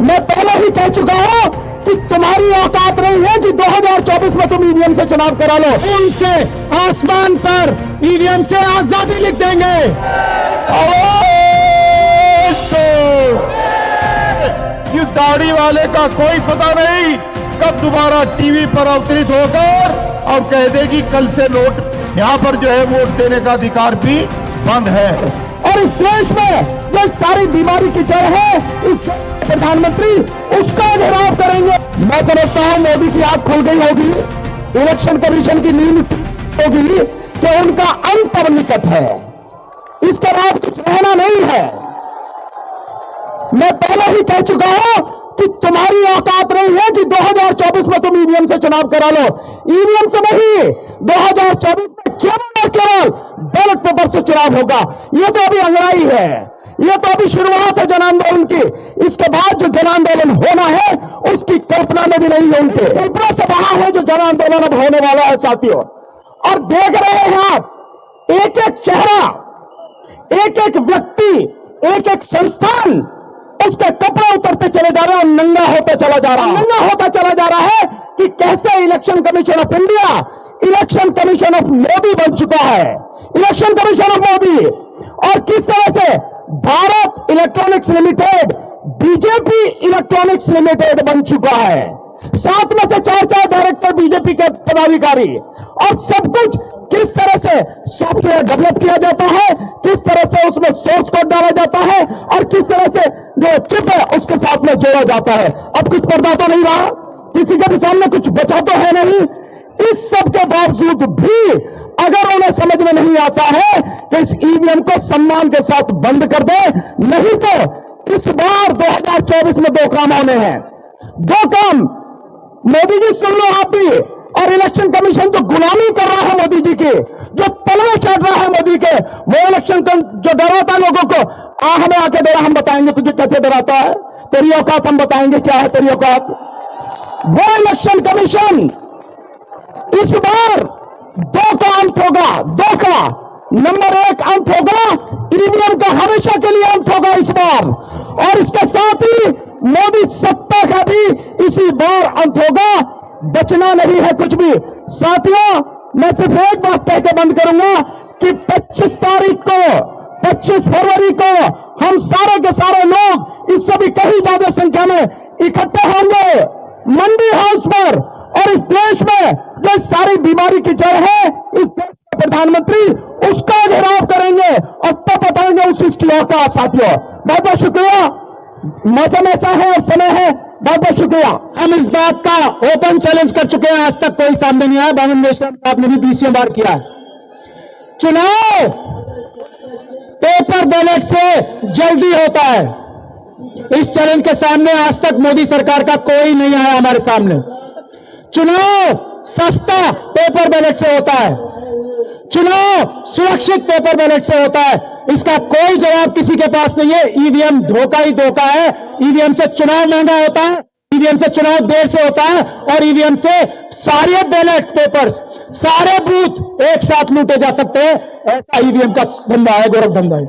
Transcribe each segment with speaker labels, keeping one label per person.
Speaker 1: मैं पहले ही कह चुका हूं कि तुम्हारी औकात नहीं है कि 2024 में तुम ईवीएम से चुनाव करा लो।
Speaker 2: उनसे आसमान पर ईवीएम से आजादी लिख देंगे।
Speaker 3: इस दाढ़ी वाले का कोई पता नहीं कब दोबारा टीवी पर अवतरित होकर और कह देगी कल से नोट यहां पर जो है वोट देने का अधिकार भी बंद है।
Speaker 1: और इस देश में जो सारी बीमारी की जड़ है, इस प्रधानमंत्री उसका घेराव करेंगे। मैं समझता हूं मोदी की आंख खुल गई होगी, इलेक्शन कमीशन की नींद होगी कि उनका अंत अब निकट है, इसके बाद कुछ रहना नहीं है। मैं पहले ही कह चुका हूं कि तुम्हारी औकात नहीं है कि 2024 में तुम ईवीएम से चुनाव करा लो। ईवीएम से नहीं, 2024 में केवल बैलेट पेपर से चुनाव होगा। यह तो अभी अंगड़ाई है, यह तो अभी शुरुआत है जन आंदोलन की। इसके बाद जो जन आंदोलन होना है उसकी कल्पना में भी नहीं है, उनके कल्पना से बाहर है जो जन आंदोलन अब होने वाला है साथियों। और देख रहे हैं आप, एक एक चेहरा, एक एक व्यक्ति, एक एक संस्थान उसके कपड़े उतरते चले जा रहे हैं और नंगा होता चला जा रहा है। नंगा होता चला जा रहा है कि कैसे election commission of India election commission of Modi बन चुका है। इलेक्शन कमीशन ऑफ मोदी, और किस तरह से Bharat electronics limited BJP electronics limited बन चुका है। 7 में से 4 डायरेक्टर बीजेपी के पदाधिकारी, और सब कुछ किस तरह से सॉफ्टवेयर डेवलप किया जाता है, किस तरह से उसमें सोर्स कोड डाला जाता है, और किस तरह से जो चिप है उसके साथ में जोड़ा जाता है। अब कुछ पर्दा तो नहीं रहा, किसी के भी सामने कुछ बचा तो है नहीं। इस सब के बावजूद भी अगर उन्हें समझ में नहीं आता है कि इस ईवीएम को सम्मान के साथ बंद कर दे, नहीं तो इस बार 2024 में 2 काम होने हैं। 2 काम, मोदी जी सुन लो आप भी, और इलेक्शन कमीशन जो गुलामी कर रहा है मोदी जी की, जो पलवे चढ़ रहा है मोदी के, वो इलेक्शन जो डराता है लोगों को, हमें आके डरा, हम बताएंगे तुझे कैसे डराता है, तेरी औकात हम बताएंगे क्या है तेरी औकात। वो इलेक्शन कमीशन इस बार 2 का अंत होगा, 2 का। नंबर 1 अंत होगा, ईवीएम का हमेशा के लिए अंत होगा इस बार, और इसके साथ ही मोदी सत्ता का भी इसी बार अंत होगा। बचना नहीं है कुछ भी। साथियों, मैं सिर्फ एक बात कह के बंद करूंगा कि 25 फरवरी को हम सारे के सारे लोग, इससे भी कहीं ज्यादा संख्या में इकट्ठे होंगे मंडी हाउस पर, और इस देश में जो सारी बीमारी की जड़ है, इस देश के प्रधानमंत्री उसका घेराव करेंगे और तब बताएंगे उस चीज की औकात। साथियों, बहुत बहुत शुक्रिया। मौसम ऐसा है और समय है, बहुत बहुत शुक्रिया।
Speaker 2: हम इस बात का ओपन चैलेंज कर चुके हैं, आज तक कोई सामने नहीं आया। बामन मेश्राम साहब ने भी 20 बार किया है। चुनाव पेपर बैलेट से जल्दी होता है। इस चैलेंज के सामने आज तक मोदी सरकार का कोई नहीं आया हमारे सामने। चुनाव सस्ता पेपर बैलेट से होता है, चुनाव सुरक्षित पेपर बैलेट से होता है। इसका कोई जवाब किसी के पास नहीं है। ईवीएम धोखा ही धोखा है। ईवीएम से चुनाव महंगा होता है, ईवीएम से चुनाव देर से होता है, और ईवीएम से सारे बैलेट पेपर्स, सारे बूथ एक साथ लूटे जा सकते हैं। ऐसा ईवीएम का धंधा है, गोरख धंधा है।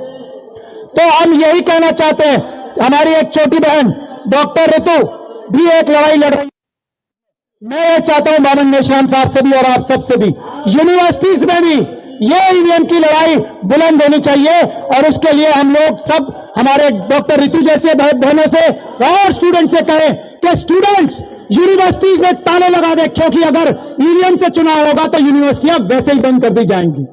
Speaker 2: तो हम यही कहना चाहते हैं, हमारी एक छोटी बहन डॉक्टर ऋतु भी एक लड़ाई लड़ रही है। मैं ये चाहता हूं बामन मेश्राम साहब से भी और आप सब से भी, यूनिवर्सिटीज में भी ये ईवीएम की लड़ाई बुलंद होनी चाहिए। और उसके लिए हम लोग सब, हमारे डॉक्टर ऋतु जैसे बहनों से और स्टूडेंट से कहें कि स्टूडेंट्स यूनिवर्सिटीज में ताले लगा दें, क्योंकि अगर ईवीएम से चुनाव होगा तो यूनिवर्सिटियां वैसे ही बंद कर दी जाएंगी।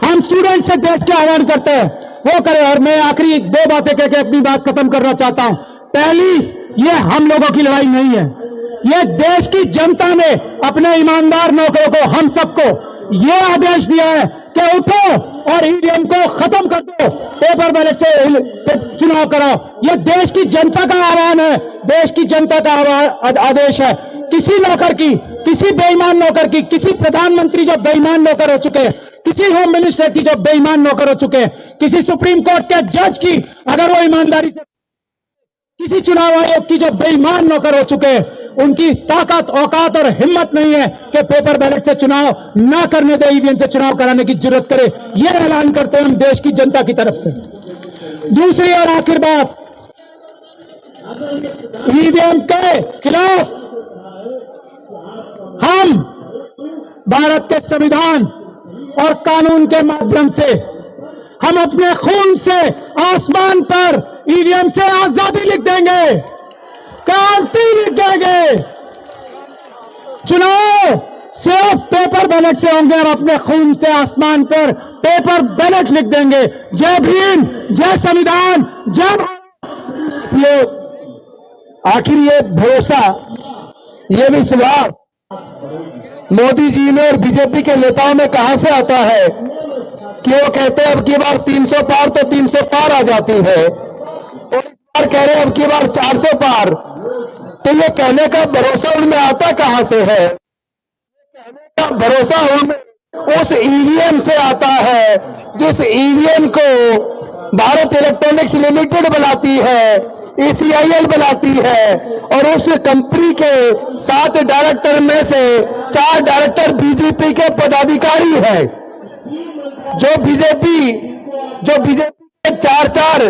Speaker 2: हम स्टूडेंट से देश के आह्वान करते हैं वो करें। और मैं आखिरी 2 बातें कहकर अपनी बात खत्म करना चाहता हूं। पहली, ये हम लोगों की लड़ाई नहीं है, ये देश की जनता ने अपने ईमानदार नौकरों को, हम सबको ये आदेश दिया है कि उठो और ईवीएम को खत्म कर दो, पेपर बैलेट से चुनाव कराओ। यह देश की जनता का आह्वान है, देश की जनता का आदेश है। किसी नौकर की, किसी बेईमान नौकर की, किसी प्रधानमंत्री जो बेईमान नौकर हो चुके हैं, किसी होम मिनिस्टर की जो बेईमान नौकर हो चुके हैं, किसी सुप्रीम कोर्ट के जज की अगर वो ईमानदारी से, किसी चुनाव आयोग की जो बेईमान नौकर हो चुके हैं, उनकी ताकत, औकात और हिम्मत नहीं है कि पेपर बैलेट से चुनाव ना करने दे, ईवीएम से चुनाव कराने की जरूरत करे। यह ऐलान करते हैं हम देश की जनता की तरफ से। दूसरी और आखिर बात, ईवीएम के खिलाफ हम भारत के संविधान और कानून के माध्यम से हम अपने खून से आसमान पर ईवीएम से आजादी लिख देंगे, क्रांति लिख देंगे। चुनाव सिर्फ पेपर बैलेट से होंगे और अपने खून से आसमान पर पेपर बैलेट लिख देंगे। जय भीम, जय संविधान, जय भारत।
Speaker 1: ये आखिर ये भरोसा, ये विश्वास मोदी जी में और बीजेपी के नेताओं में कहां से आता है कि वो कहते हैं अब की बार 300 पार तो 300 पार आ जाती है, और इस बार कह रहे हैं अब की बार 400 पार। तो ये कहने का भरोसा उनमें आता कहां से है? कहने का भरोसा उनमें उस ईवीएम से आता है जिस ईवीएम को भारत इलेक्ट्रॉनिक्स लिमिटेड बनाती है, ECIL बनाती है, और उस कंपनी के 7 डायरेक्टर में से 4 डायरेक्टर बीजेपी के पदाधिकारी हैं। जो बीजेपी के 4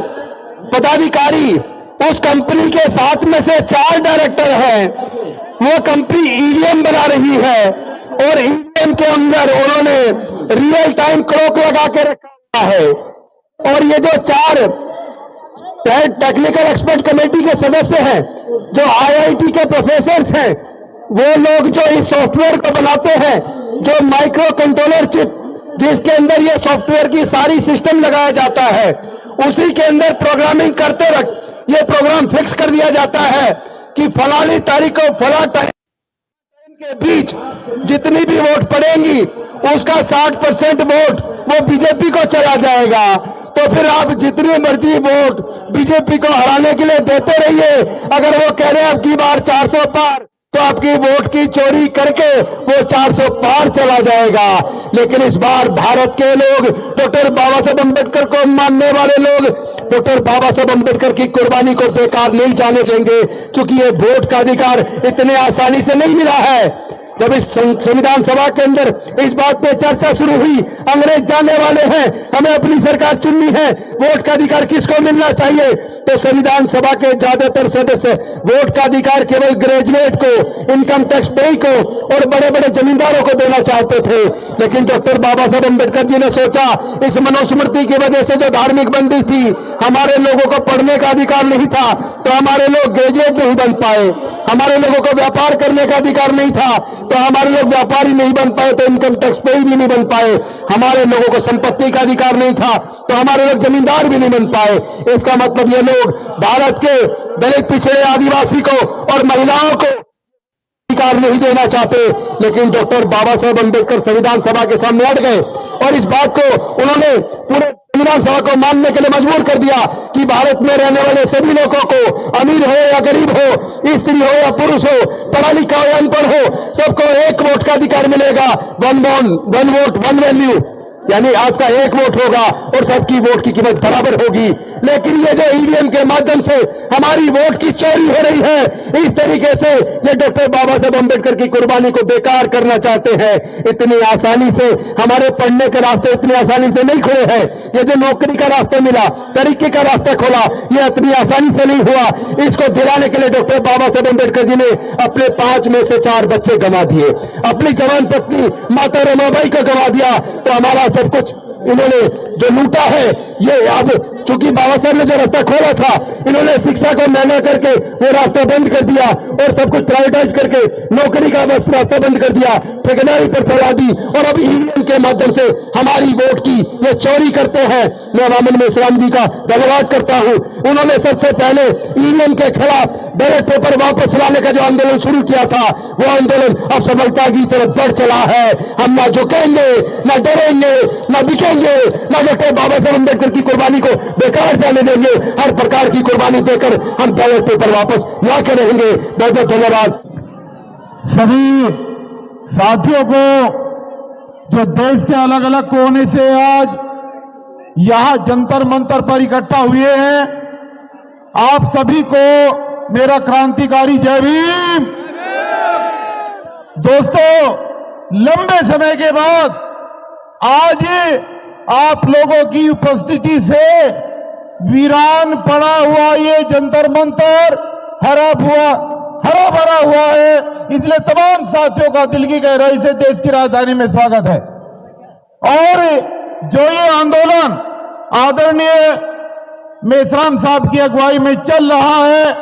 Speaker 1: पदाधिकारी उस कंपनी के 7 में से 4 डायरेक्टर हैं, वो कंपनी ईवीएम बना रही है, और ईवीएम के अंदर उन्होंने रियल टाइम क्लॉक लगा के रखा है। और ये जो 4 टेक्निकल एक्सपर्ट कमेटी के सदस्य हैं, जो IIT के प्रोफेसर हैं, वो लोग जो इस सॉफ्टवेयर को बनाते हैं, जो माइक्रो कंट्रोलर चिप जिसके अंदर ये सॉफ्टवेयर की सारी सिस्टम लगाया जाता है, उसी के अंदर प्रोग्रामिंग करते वक्त ये प्रोग्राम फिक्स कर दिया जाता है कि फलानी तारीख को फला टाइम के बीच जितनी भी वोट पड़ेंगी उसका 60% वोट वो बीजेपी को चला जाएगा। तो फिर आप जितनी मर्जी वोट बीजेपी को हराने के लिए देते रहिए। अगर वो कह रहे हैं अब की बार 400 पार, तो आपकी वोट की चोरी करके वो 400 पार चला जाएगा। लेकिन इस बार भारत के लोग, डॉक्टर बाबा साहब अम्बेडकर को मानने वाले लोग, डॉक्टर बाबा साहब अम्बेडकर की कुर्बानी को बेकार नहीं जाने देंगे, क्योंकि ये वोट का अधिकार इतने आसानी से नहीं मिला है। जब इस संविधान सभा के अंदर इस बात पे चर्चा शुरू हुई, अंग्रेज जाने वाले हैं, हमें अपनी सरकार चुननी है, वोट का अधिकार किसको मिलना चाहिए, तो संविधान सभा के ज्यादातर सदस्य वोट का अधिकार केवल ग्रेजुएट को, इनकम टैक्स पेई को और बड़े बड़े जमींदारों को देना चाहते थे। लेकिन डॉक्टर बाबा साहब अम्बेडकर जी ने सोचा, इस मनुस्मृति की वजह से जो धार्मिक बंदिश थी, हमारे लोगों को पढ़ने का अधिकार नहीं था, तो हमारे लोग ग्रेजुएट नहीं बन पाए। हमारे लोगों को व्यापार करने का अधिकार नहीं था, तो हमारे लोग व्यापारी नहीं बन पाए, तो इनकम टैक्स पेई भी नहीं बन पाए। हमारे लोगों को संपत्ति का अधिकार नहीं था, तो हमारे लोग जमींदार भी नहीं बन पाए। इसका मतलब ये लोग भारत के दलित, पिछड़े, आदिवासी को और महिलाओं को अधिकार नहीं देना चाहते। लेकिन डॉक्टर बाबा साहब अम्बेडकर संविधान सभा के सामने अड़ गए और इस बात को उन्होंने पूरे संविधान सभा को मानने के लिए मजबूर कर दिया कि भारत में रहने वाले सभी लोगों को, अमीर हो या गरीब हो, स्त्री हो या पुरुष हो, पढ़ा लिखा हो या अनपढ़ हो, सबको एक वोट का अधिकार मिलेगा। 1 वोट 1 वैल्यू, यानी आपका एक वोट होगा और सबकी वोट की कीमत बराबर होगी। लेकिन ये जो ईवीएम के माध्यम से हमारी वोट की चोरी हो रही है, इस तरीके से ये डॉक्टर बाबा साहब अम्बेडकर की कुर्बानी को बेकार करना चाहते हैं। इतनी आसानी से हमारे पढ़ने के रास्ते इतनी आसानी से नहीं खुले हैं। ये जो नौकरी का रास्ता मिला, तरक्की का रास्ता खोला, ये इतनी आसानी से नहीं हुआ। इसको दिलाने के लिए डॉक्टर बाबा साहब अम्बेडकर जी ने अपने 5 में से 4 बच्चे गंवा दिए, अपनी जवान पत्नी माता रमाबाई को गंवा दिया। तो हमारा सब कुछ इन्होंने जो लूटा है, ये अब चूंकि बाबा साहब ने जो रास्ता खोला था, इन्होंने शिक्षा को महंगा करके वो रास्ता बंद कर दिया और सब कुछ प्राइवेटाइज करके नौकरी का रास्ता बंद कर दिया, ठेकेदारी पर चला दी और अब ईवीएम के माध्यम से हमारी वोट की ये चोरी करते हैं। मैं वामन मेश्राम जी का धन्यवाद करता हूं। उन्होंने सबसे पहले ईवीएम के खिलाफ बैलेट पेपर वापस लाने का जो आंदोलन शुरू किया था, वो आंदोलन अब सफलता की तरफ बढ़ चला है। हम ना झुकेंगे, ना डरेंगे, ना बिकेंगे, ना डॉक्टर बाबा साहब अम्बेडकर की कुर्बानी को बेकार जाने देंगे। हर प्रकार की कुर्बानी देकर हम बैलेट पेपर वापस ला के रहेंगे। बहुत बहुत धन्यवाद
Speaker 3: सभी साथियों को जो देश के अलग अलग कोने से आज यहां जंतर मंतर पर इकट्ठा हुए हैं, आप सभी को मेरा क्रांतिकारी जय भीम। दोस्तों, लंबे समय के बाद आज आप लोगों की उपस्थिति से वीरान पड़ा हुआ ये जंतर मंतर हरा भरा हुआ है। इसलिए तमाम साथियों का दिल की गहराई से देश की राजधानी में स्वागत है। और जो ये आंदोलन आदरणीय मेश्राम साहब की अगुवाई में चल रहा है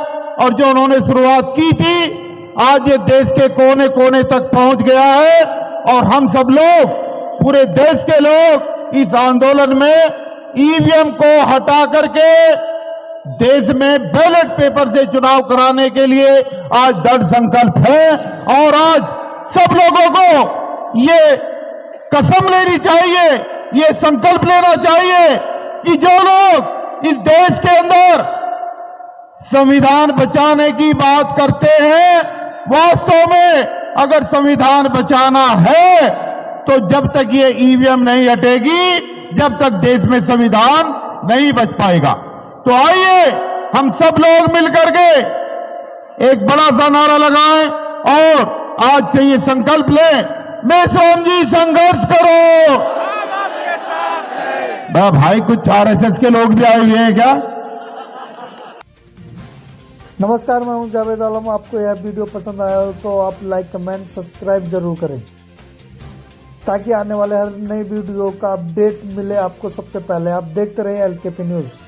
Speaker 3: और जो उन्होंने शुरुआत की थी, आज ये देश के कोने कोने तक पहुंच गया है और हम सब लोग, पूरे देश के लोग इस आंदोलन में ईवीएम को हटा करके देश में बैलेट पेपर से चुनाव कराने के लिए आज दृढ़ संकल्प है। और आज सब लोगों को ये कसम लेनी चाहिए, ये संकल्प लेना चाहिए कि जो लोग इस देश के अंदर संविधान बचाने की बात करते हैं, वास्तव में अगर संविधान बचाना है तो जब तक ये ईवीएम नहीं हटेगी, जब तक देश में संविधान नहीं बच पाएगा। तो आइए हम सब लोग मिलकर के एक बड़ा सा नारा लगाएं और आज से ये संकल्प लें, मेश्राम जी संघर्ष करो। भाई कुछ आरएसएस के लोग भी आए हुए हैं क्या?
Speaker 4: नमस्कार, मैं हूं जावेद आलम। आपको यह वीडियो पसंद आया हो तो आप लाइक, कमेंट, सब्सक्राइब जरूर करें ताकि आने वाले हर नई वीडियो का अपडेट मिले आपको सबसे पहले। आप देखते रहिए एलकेपी न्यूज़।